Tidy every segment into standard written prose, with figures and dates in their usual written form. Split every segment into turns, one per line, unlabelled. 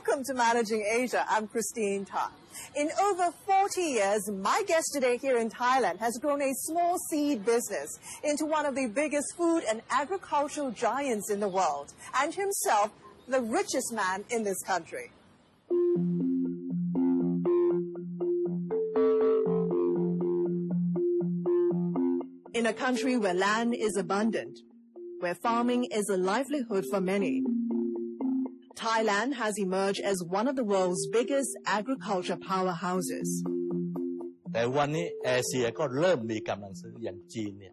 Welcome to Managing Asia. I'm Christine Tan. In over 40 years, my guest today here in Thailand has grown a small seed business into one of the biggest food and agricultural giants in the world, and himself the richest man in this country. In a country where land is abundant, where farming is a livelihood for many, Thailand has emerged as one of the world's biggest agriculture powerhouses.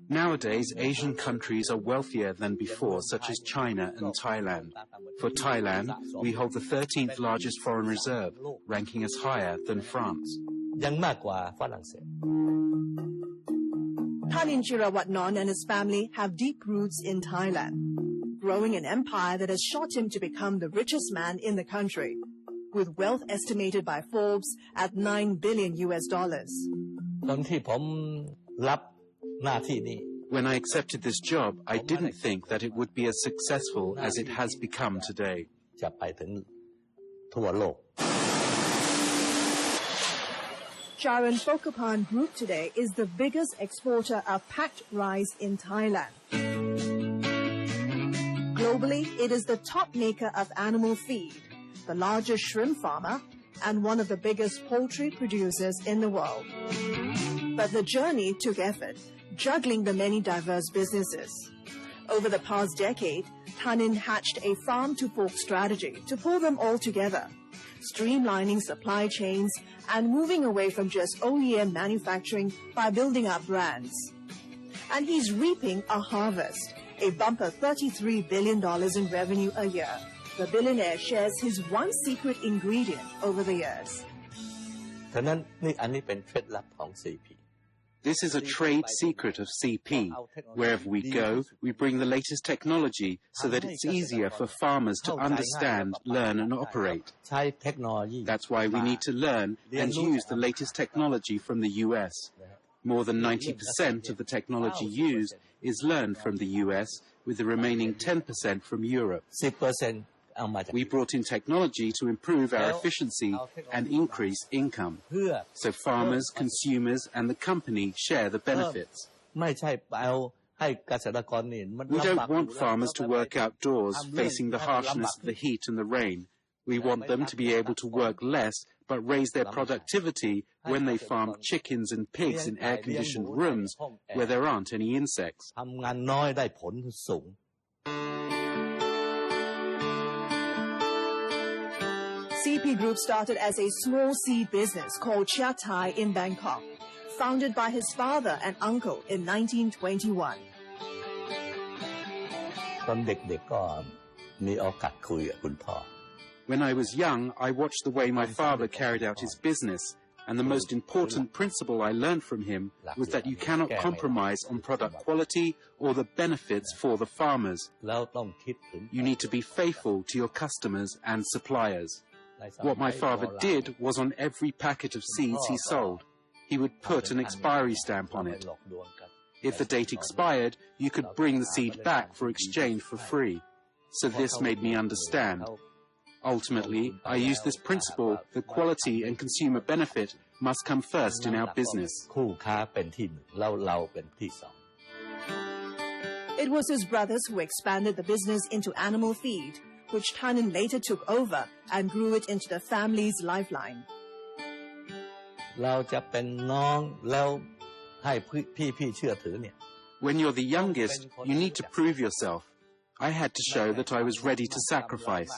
Nowadays, Asian countries are wealthier than before, such as China and Thailand. For Thailand, we hold the 13th largest foreign reserve, ranking us higher than France.
Dhanin Chearavanont and his family have deep roots in Thailand, growing an empire that has shot him to become the richest man in the country, with wealth estimated by Forbes at $9 billion.
When I accepted this job, I didn't think that it would be as successful as it has become today.
Charoen Pokphand Group today is the biggest exporter of packed rice in Thailand. Globally, it is the top maker of animal feed, the largest shrimp farmer, and one of the biggest poultry producers in the world. But the journey took effort, juggling the many diverse businesses. Over the past decade, Dhanin hatched a farm-to-fork strategy to pull them all together, streamlining supply chains and moving away from just OEM manufacturing by building up brands. And he's reaping a harvest, a bumper $33 billion in revenue a year. The billionaire shares his one secret ingredient over the years.
This is a trade secret of CP. Wherever we go, we bring the latest technology so that it's easier for farmers to understand, learn and operate. That's why we need to learn and use the latest technology from the US. More than 90% of the technology used is learned from the US, with the remaining 10% from Europe. We brought in technology to improve our efficiency and increase income, so farmers, consumers and the company share the benefits. We don't want farmers to work outdoors facing the harshness of the heat and the rain. We want them to be able to work less but raise their productivity when they farm chickens and pigs in air-conditioned rooms where there aren't any insects.
CP Group started as a small seed business called Thai in Bangkok, founded by his father and uncle in 1921.
When I was young, I watched the way my father carried out his business, and the most important principle I learned from him was that you cannot compromise on product quality or the benefits for the farmers. You need to be faithful to your customers and suppliers. What my father did was on every packet of seeds he sold, he would put an expiry stamp on it. If the date expired, you could bring the seed back for exchange for free. So this made me understand. Ultimately, I use this principle that quality and consumer benefit must come first in our business.
It was his brothers who expanded the business into animal feed, which Dhanin later took over and grew it into the family's lifeline.
When you're the youngest, you need to prove yourself. I had to show that I was ready to sacrifice.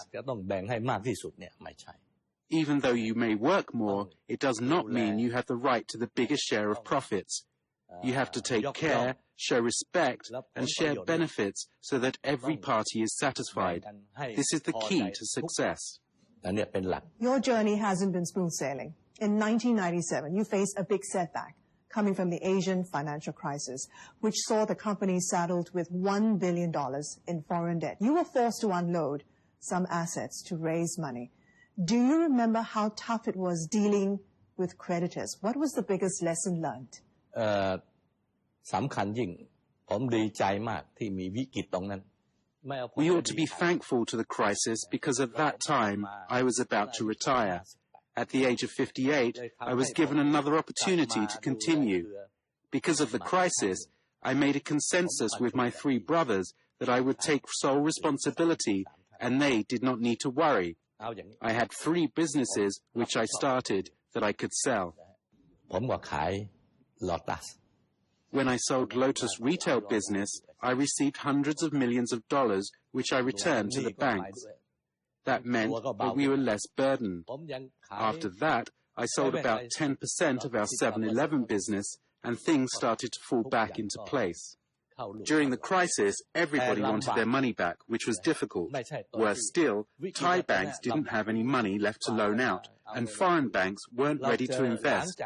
Even though you may work more, it does not mean you have the right to the biggest share of profits. You have to take care, show respect, and share benefits so that every party is satisfied. This is the key to success.
Your journey hasn't been smooth sailing. In 1997, you faced a big setback coming from the Asian financial crisis, which saw the company saddled with $1 billion in foreign debt. You were forced to unload some assets to raise money. Do you remember how tough it was dealing with creditors? What was the biggest lesson learned?
สำคัญยิ่งผมดีใจมากที่มีวิกฤตตรงนั้น
We ought to be thankful to the crisis because at that time I was about to retire. At the age of 58, I was given another opportunity to continue. Because of the crisis, I made a consensus with my 3 brothers that I would take sole responsibility and they did not need to worry. I had 3 businesses which I started that I could sell. When I sold Lotus retail business, I received hundreds of millions of dollars which I returned to the banks. That meant that we were less burdened. After that, I sold about 10% of our 7-Eleven business and things started to fall back into place. During the crisis, everybody wanted their money back, which was difficult. Worse still, Thai banks didn't have any money left to loan out, and foreign banks weren't ready to invest.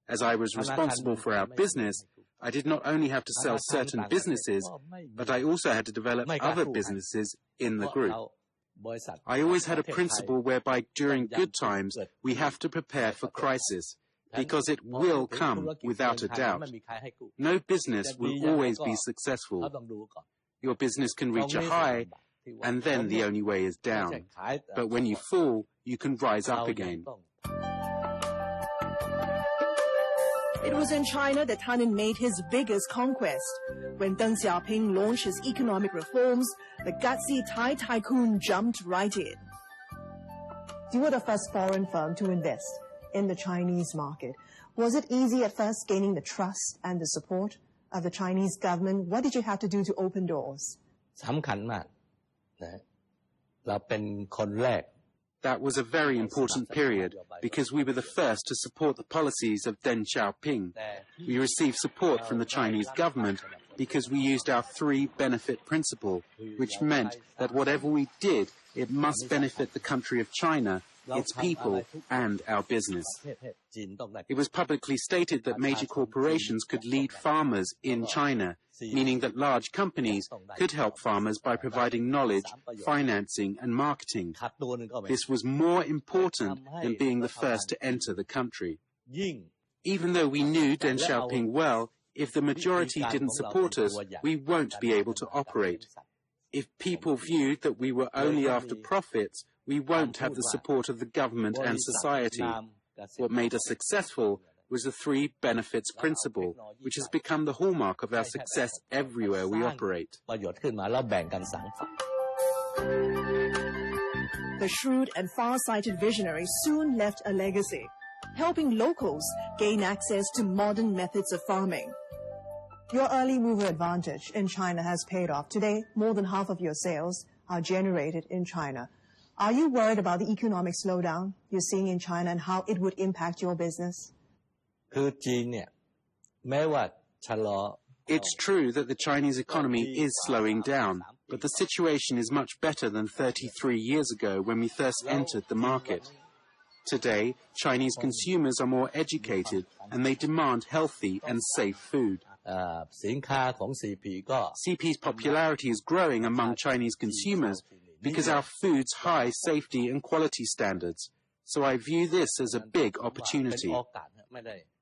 As I was responsible for our business, I did not only have to sell certain businesses, but I also had to develop other businesses in the group. I always had a principle whereby during good times we have to prepare for crisis, because it will come without a doubt. No business will always be successful. Your business can reach a high, and then the only way is down. But when you fall, you can rise up again.
It was in China that Dhanin made his biggest conquest. When Deng Xiaoping launched his economic reforms, the gutsy Thai tycoon jumped right in. You were the first foreign firm to invest in the Chinese market. Was it easy at first gaining the trust and the support of the Chinese government? What did you have to do to open doors?
That was a very important period because we were the first to support the policies of Deng Xiaoping. We received support from the Chinese government because we used our 3 benefit principle, which meant that whatever we did, it must benefit the country of China, its people, and our business. It was publicly stated that major corporations could lead farmers in China, meaning that large companies could help farmers by providing knowledge, financing, and marketing. This was more important than being the first to enter the country. Even though we knew Deng Xiaoping well, if the majority didn't support us, we won't be able to operate. If people viewed that we were only after profits, we won't have the support of the government and society. What made us successful was the 3 benefits principle, which has become the hallmark of our success everywhere we operate.
The shrewd and far-sighted visionary soon left a legacy, helping locals gain access to modern methods of farming. Your early mover advantage in China has paid off. Today, more than half of your sales are generated in China. Are you worried about the economic slowdown you're seeing in China and how it would impact your business?
It's true that the Chinese economy is slowing down, but the situation is much better than 33 years ago when we first entered the market. Today, Chinese consumers are more educated and they demand healthy and safe food. CP's popularity is growing among Chinese consumers because our food's high safety and quality standards. So I view this as a big opportunity.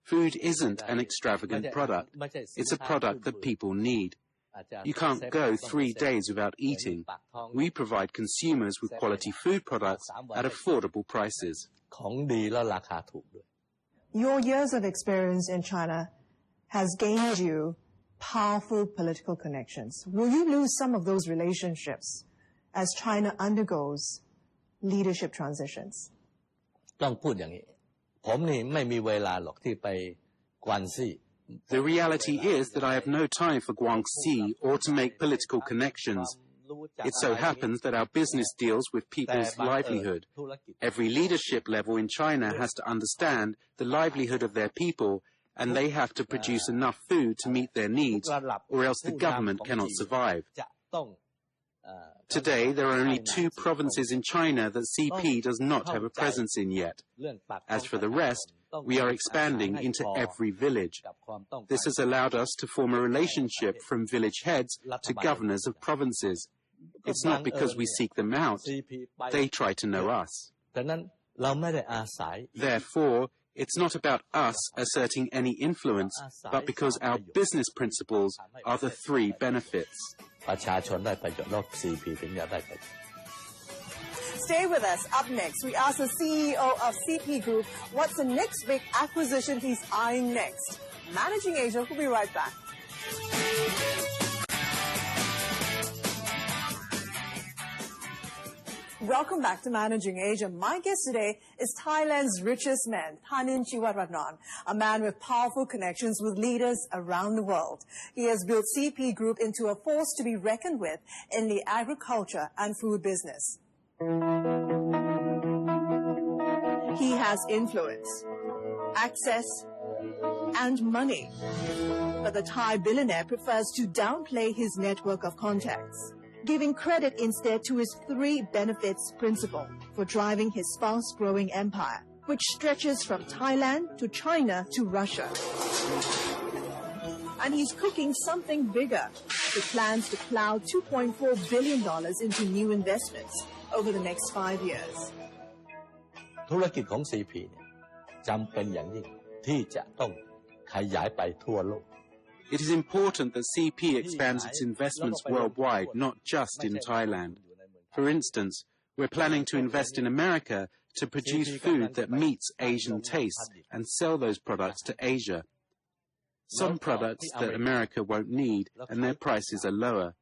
Food isn't an extravagant product. It's a product that people need. You can't go 3 days without eating. We provide consumers with quality food products at affordable prices.
Your years of experience in China has gained you powerful political connections. Will you lose some of those relationships as China undergoes leadership transitions?
The reality is that I have no time for Guangxi or to make political connections. It so happens that our business deals with people's livelihood. Every leadership level in China has to understand the livelihood of their people, and they have to produce enough food to meet their needs, or else the government cannot survive. Today, there are only 2 provinces in China that CP does not have a presence in yet. As for the rest, we are expanding into every village. This has allowed us to form a relationship from village heads to governors of provinces. It's not because we seek them out. They try to know us. Therefore, it's not about us asserting any influence, but because our business principles are the 3 benefits.
ประชาชนได้ประโยชน์แล้ว CP ถึงจะได้ประโยชน์
Stay with us. Up next, we ask the CEO of CP Group what's the next big acquisition he's eyeing next. Managing Asia, we'll be right back. Welcome back to Managing Asia. My guest today is Thailand's richest man, Dhanin Chearavanont, a man with powerful connections with leaders around the world. He has built CP Group into a force to be reckoned with in the agriculture and food business. He has influence, access, and money. But the Thai billionaire prefers to downplay his network of contacts, giving credit instead to his 3 benefits principle for driving his fast-growing empire, which stretches from Thailand to China to Russia. And he's cooking something bigger, with plans to plow $2.4 billion into new investments over the next 5 years.
ธุรกิจของ CP จำเป็นอย่างยิ่งที่จะต้องขยายไปทั่วโลก
It is important that CP expands its investments worldwide, not just in Thailand. For instance, we're planning to invest in America to produce food that meets Asian tastes and sell those products to Asia. Some products that America won't need and their prices are lower.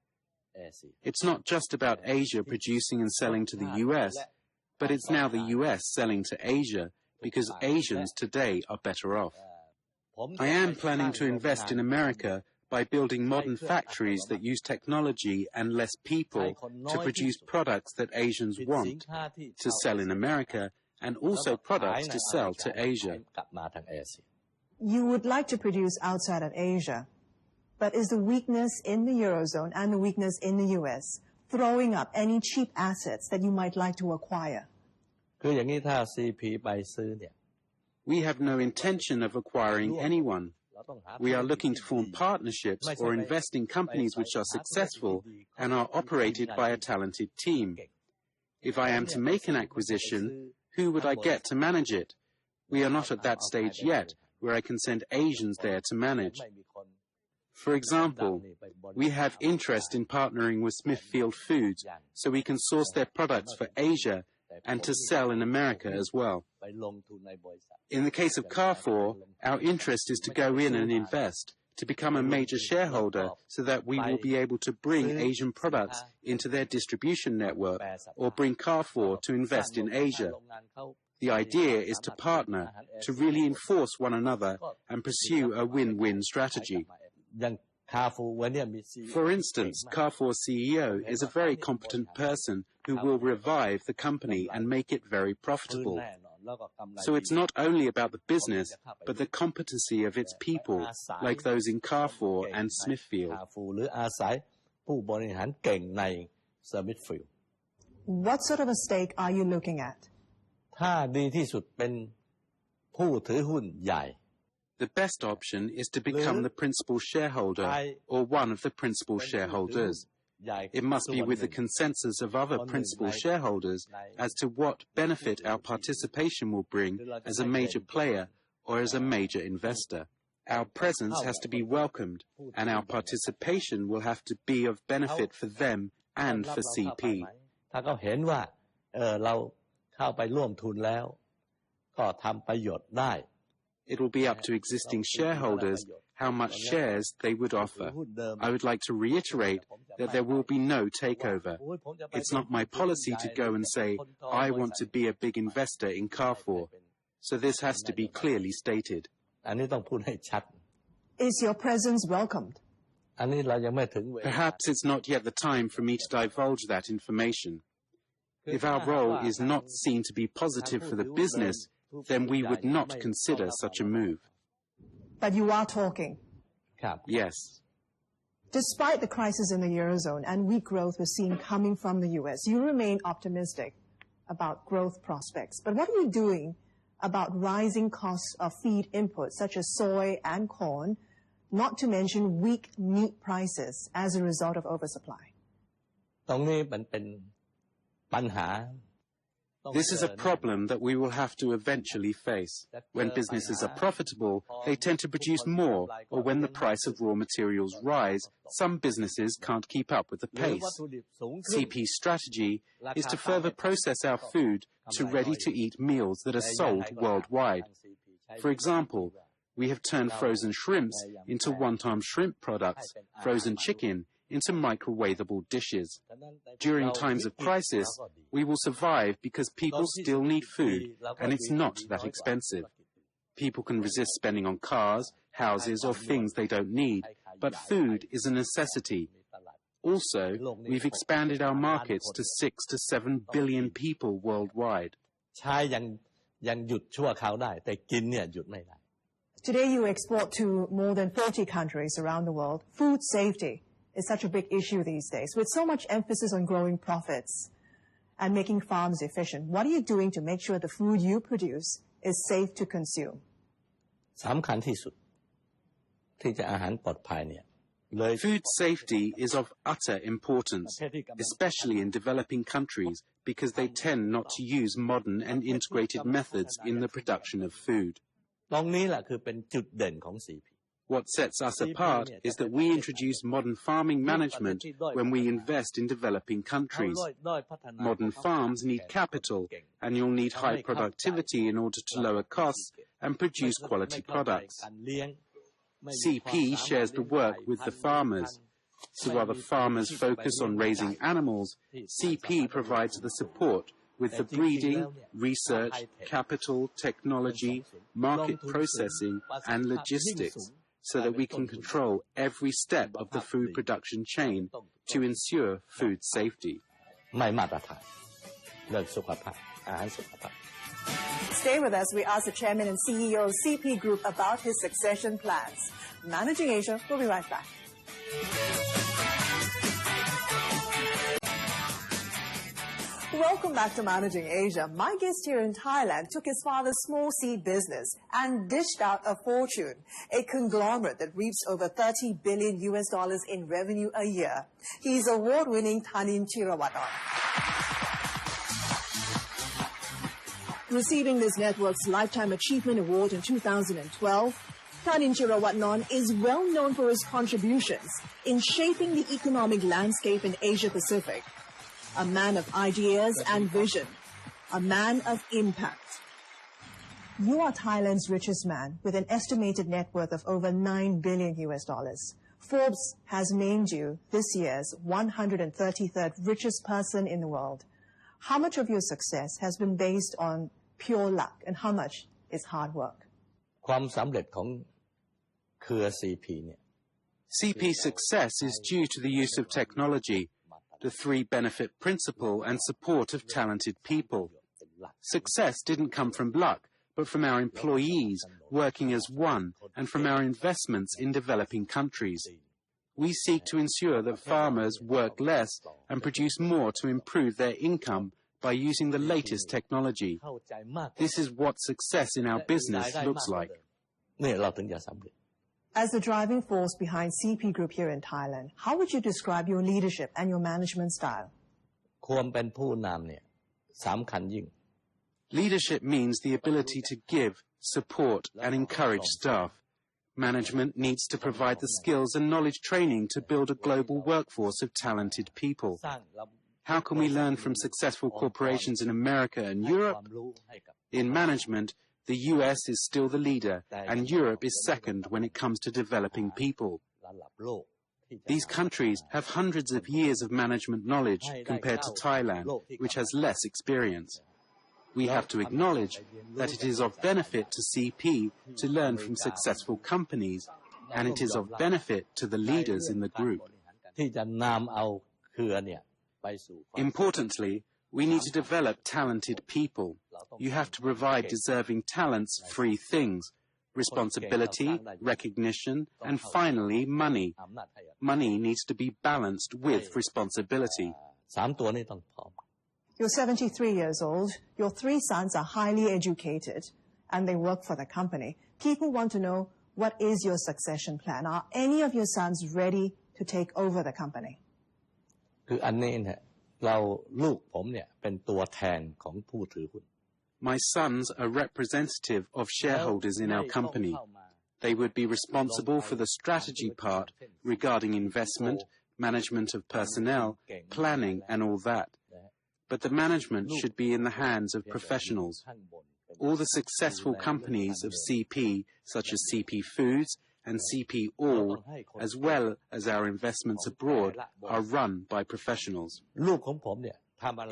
It's not just about Asia producing and selling to the US, but it's now the US selling to Asia because Asians today are better off. I am planning to invest in America by building modern factories that use technology and less people to produce products that Asians want to sell in America and also products to sell to Asia.
You would like to produce outside of Asia, but is the weakness in the Eurozone and the weakness in the US throwing up any cheap assets that you might like to acquire?
คืออย่างนี้ถ้า CP ไปซื้อเนี่ย
We have no intention of acquiring anyone. We are looking to form partnerships or invest in companies which are successful and are operated by a talented team. If I am to make an acquisition, who would I get to manage it? We are not at that stage yet, where I can send Asians there to manage. For example, we have interest in partnering with Smithfield Foods so we can source their products for Asia and to sell in America as well. In the case of Carrefour, our interest is to go in and invest, to become a major shareholder so that we will be able to bring Asian products into their distribution network or bring Carrefour to invest in Asia. The idea is to partner, to really enforce one another and pursue a win-win strategy. For instance, Carrefour CEO is a very competent person who will revive the company and make it very profitable. So it's not only about the business, but the competency of its people, like those in Carrefour and Smithfield.
What sort of a stake are you looking at?
ถ้าดีที่สุดเป็นผู้ถือหุ้นใหญ่
The best option is to become the principal shareholder or one of the principal shareholders. It must be with the consensus of other principal shareholders as to what benefit our participation will bring as a major player or as a major investor. Our presence has to be welcomed, and our participation will have to be of benefit for them and for CP.
ถ้าเขาเห็นว่าเราเข้าไปร่วมทุนแล้วก็ทำประโยชน์ได้
It will be up to existing shareholders how much shares they would offer. I would like to reiterate that there will be no takeover. It's not my policy to go and say, I want to be a big investor in Carrefour. So this has to be clearly stated.
อันนี้ต้องพูดให้ชัด
Is your presence welcomed?
อันนี้เรายังไม่ถึงเวลา
Perhaps it's not yet the time for me to divulge that information. If our role is not seen to be positive for the business, then we would not consider such a move.
But you are talking.
Yes.
Despite the crisis in the Eurozone and weak growth we're seeing coming from the US, you remain optimistic about growth prospects. But what are you doing about rising costs of feed inputs such as soy and corn, not to mention weak meat prices as a result of oversupply?
ตรงนี้มันเป็นปัญหา
This is a problem that we will have to eventually face. When businesses are profitable, they tend to produce more, or when the price of raw materials rise, some businesses can't keep up with the pace. CP's strategy is to further process our food to ready-to-eat meals that are sold worldwide. For example, we have turned frozen shrimps into one-time shrimp products, frozen chicken into microwavable dishes. During times of crisis, we will survive because people still need food, and it's not that expensive. People can resist spending on cars, houses, or things they don't need, but food is a necessity. Also, we've expanded our markets to 6 to 7 billion people worldwide.
Today you export to more than 40 countries around the world. Food safety is such a big issue these days, with so much emphasis on growing profits and making farms efficient. What are you doing to make sure the food you produce is safe to consume?
Food safety is of utter importance, especially in developing countries, because they tend not to use modern and integrated methods in the production of food. What sets us apart is that we introduce modern farming management when we invest in developing countries. Modern farms need capital, and you'll need high productivity in order to lower costs and produce quality products. CP shares the work with the farmers. So while the farmers focus on raising animals, CP provides the support with the breeding, research, capital, technology, market processing, and logistics, so that we can control every step of the food production chain to ensure food safety.
Stay with us. We asked the chairman and CEO of CP Group about his succession plans. Managing Asia, we'll be right back. Welcome back to Managing Asia. My guest here in Thailand took his father's small seed business and dished out a fortune, a conglomerate that reaps over $30 billion in revenue a year. He's award-winning Dhanin Chearavanont. Receiving this network's Lifetime Achievement Award in 2012, Dhanin Chearavanont is well known for his contributions in shaping the economic landscape in Asia-Pacific. A man of ideas and vision, a man of impact. You are Thailand's richest man with an estimated net worth of over $9 billion. Forbes has named you this year's 133rd richest person in the world. How much of your success has been based on pure luck and how much is hard work?
CP's success is due to the use of technology, the 3-benefit principle, and support of talented people. Success didn't come from luck, but from our employees working as one and from our investments in developing countries. We seek to ensure that farmers work less and produce more to improve their income by using the latest technology. This is what success in our business looks like.
As the driving force behind CP Group here in Thailand, how would you describe your leadership and your management style?
Leadership means the ability to give, support, and encourage staff. Management needs to provide the skills and knowledge training to build a global workforce of talented people. How can we learn from successful corporations in America and Europe? In management, the US is still the leader, and Europe is second when it comes to developing people. These countries have hundreds of years of management knowledge compared to Thailand, which has less experience. We have to acknowledge that it is of benefit to CP to learn from successful companies, and it is of benefit to the leaders in the group. Importantly, we need to develop talented people. You have to provide deserving talents 3 things: responsibility, recognition, and finally, money. Money needs to be balanced with responsibility.
You're 73 years old. Your 3 sons are highly educated, and they work for the company. People want to know, what is your succession plan? Are any of your sons ready to take over the company?
ลูกผมเนี่ยเป็นตัวแทนของผู้ถือหุ้น
My sons are representative of shareholders in our company. They would be responsible for the strategy part regarding investment, management of personnel, planning, and all that. But the management should be in the hands of professionals. All the successful companies of CP, such as CP Foods and CP All, as well as our investments abroad, are run by professionals.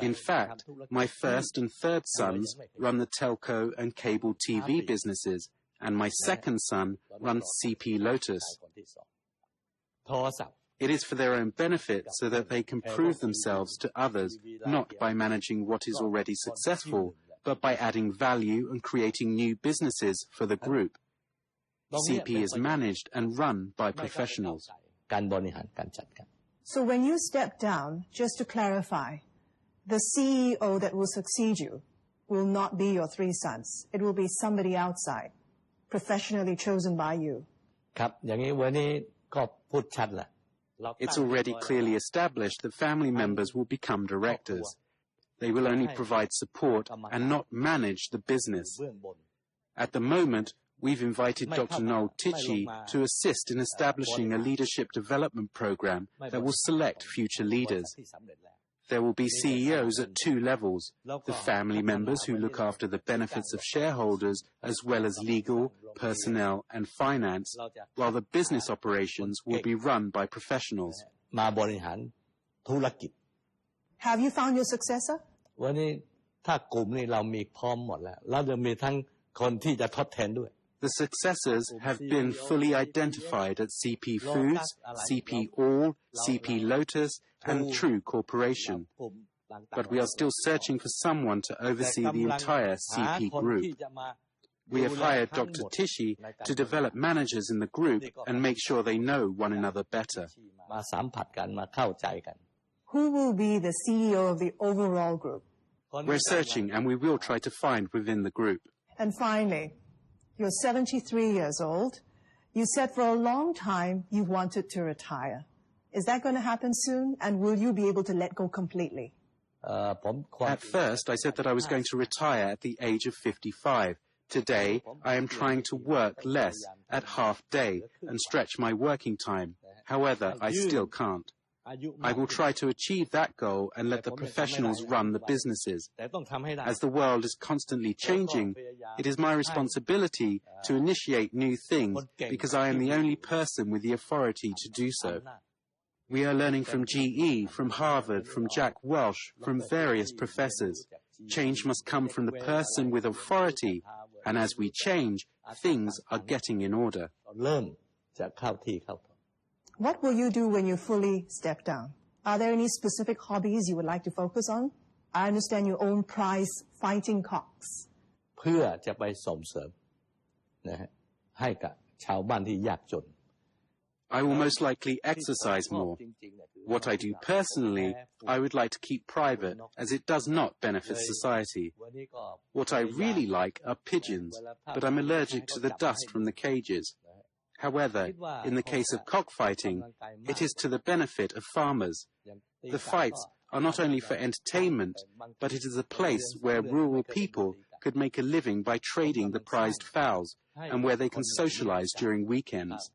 In fact, my first and third sons run the telco and cable TV businesses, and my second son runs CP Lotus. It is for their own benefit so that they can prove themselves to others, not by managing what is already successful, but by adding value and creating new businesses for the group. CP is managed and run by professionals.
So when you step down, just to clarify, the CEO that will succeed you will not be your three sons. It will be somebody outside, professionally chosen by you.
ครับอย่างนี้วันนี้ก็พูดชัดละ
It's already clearly established that family members will become directors. They will only provide support and not manage the business. At the moment, we've invited Dr. Noel Tichy to assist in establishing a leadership development program that will select future leaders. There will be CEOs at two levels, the family members who look after the benefits of shareholders as well as legal, personnel and finance, while the business operations will be run by professionals.
มาบริหารธุรกิจ
Have you found your successor?
วันนี้ถ้ากลุ่มนี้เรามีพร้อมหมดแล้วแล้วจะมีทั้งคนที่จะทดแทนด้วย
The successors have been fully identified at CP Foods, CP All, CP Lotus, and True Corporation. But we are still searching for someone to oversee the entire CP group. We have hired Dr. Tichy to develop managers in the group and make sure they know one another better.
มาสัมผัสกันมาเข้าใจกัน
Who will be the CEO of the overall group?
We're searching and we will try to find within the group.
And finally, you're 73 years old. You said for a long time you wanted to retire. Is that going to happen soon? And will you be able to let go completely?
At first, I said that I was going to retire at the age of 55. Today, I am trying to work less at half day and stretch my working time. However, I still can't. I will try to achieve that goal and let the professionals run the businesses. As the world is constantly changing, it is my responsibility to initiate new things because I am the only person with the authority to do so. We are learning from GE, from Harvard, from Jack Welch, from various professors. Change must come from the person with authority, and as we change, things are getting in order.
เริ่มจะเข้าที่เข้า
What will you do when you fully step down? Are there any specific hobbies you would like to focus on? I understand you own prize fighting cocks.
เพื่อจะไปส่งเสริมนะฮะให้กับชาวบ้านที่ยากจน
I will most likely exercise more. What I do personally, I would like to keep private, as it does not benefit society. What I really like are pigeons, but I'm allergic to the dust from the cages. However, in the case of cockfighting, it is to the benefit of farmers. The fights are not only for entertainment, but it is a place where rural people could make a living by trading the prized fowls, and where they can socialize during weekends.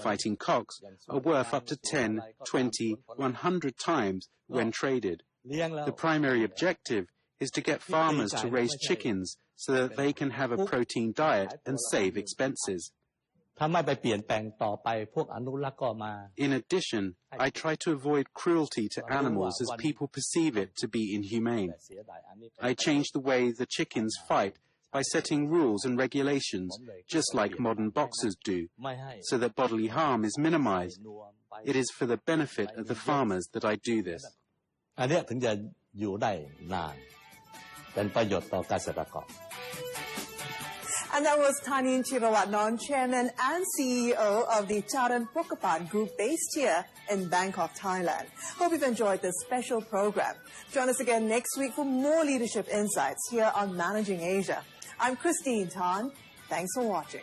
Fighting cocks are worth up to 10, 20, 100 times when traded. The primary objective is to get farmers to raise chickens so that they can have a protein diet and save expenses.
ถ้าไม่ไปเปลี่ยนแปลงต่อไปพวกอนุรักษ์ก็มา
In addition, I try to avoid cruelty to animals as people perceive it to be inhumane. I change the way the chickens fight by setting rules and regulations, just like modern boxers do, so that bodily harm is minimized. It is for the benefit of the farmers that I do this.
อันนี้ถึงจะอยู่ได้นานเป็นประโยชน์ต่อเกษตรกร
And that was Dhanin Chearavanont, Chairman and CEO of the Charoen Pokphand Group based here in Bangkok, Thailand. Hope you've enjoyed this special program. Join us again next week for more leadership insights here on Managing Asia. I'm Christine Tan. Thanks for watching.